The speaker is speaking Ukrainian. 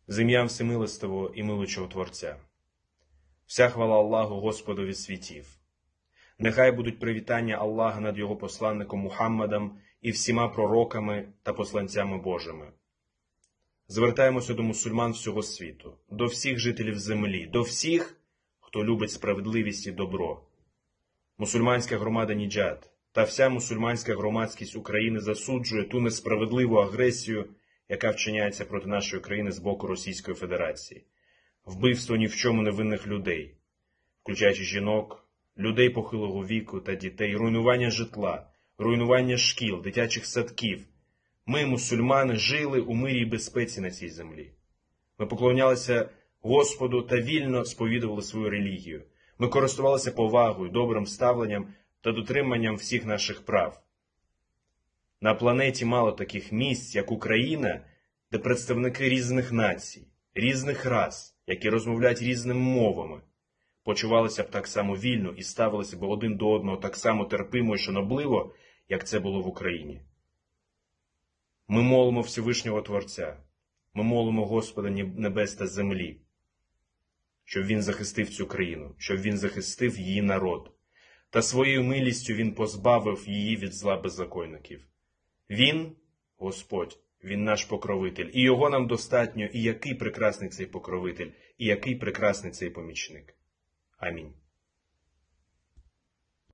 З ім'ям Всемилостивого і милучого Творця. Вся хвала Аллаху, Господові світів. Нехай будуть привітання Аллаха над його посланником Мухаммадом і всіма пророками та посланцями Божими. Звертаємося до мусульман всього світу, до всіх жителів землі, до всіх, хто любить справедливість і добро. Мусульманська громада Ніджат та вся мусульманська громадськість України засуджує ту несправедливу агресію, яка вчиняється проти нашої країни з боку Російської Федерації. Вбивство ні в чому невинних людей, включаючи жінок, людей похилого віку та дітей, руйнування житла, руйнування шкіл, дитячих садків. Ми, мусульмани, жили у мирі і безпеці на цій землі. Ми поклонялися Господу та вільно сповідували свою релігію. Ми користувалися повагою, добрим ставленням та дотриманням всіх наших прав. На планеті мало таких місць, як Україна, де представники різних націй, різних рас, які розмовляють різними мовами, почувалися б так само вільно і ставилися б один до одного так само терпимо і шанобливо, як це було в Україні. Ми молимо Всевишнього Творця, ми молимо Господа небес та землі, щоб Він захистив цю країну, щоб Він захистив її народ, та своєю милістю Він позбавив її від зла беззаконників. Він, Господь, Він наш покровитель, і Його нам достатньо, і який прекрасний цей покровитель, і який прекрасний цей помічник. Амінь.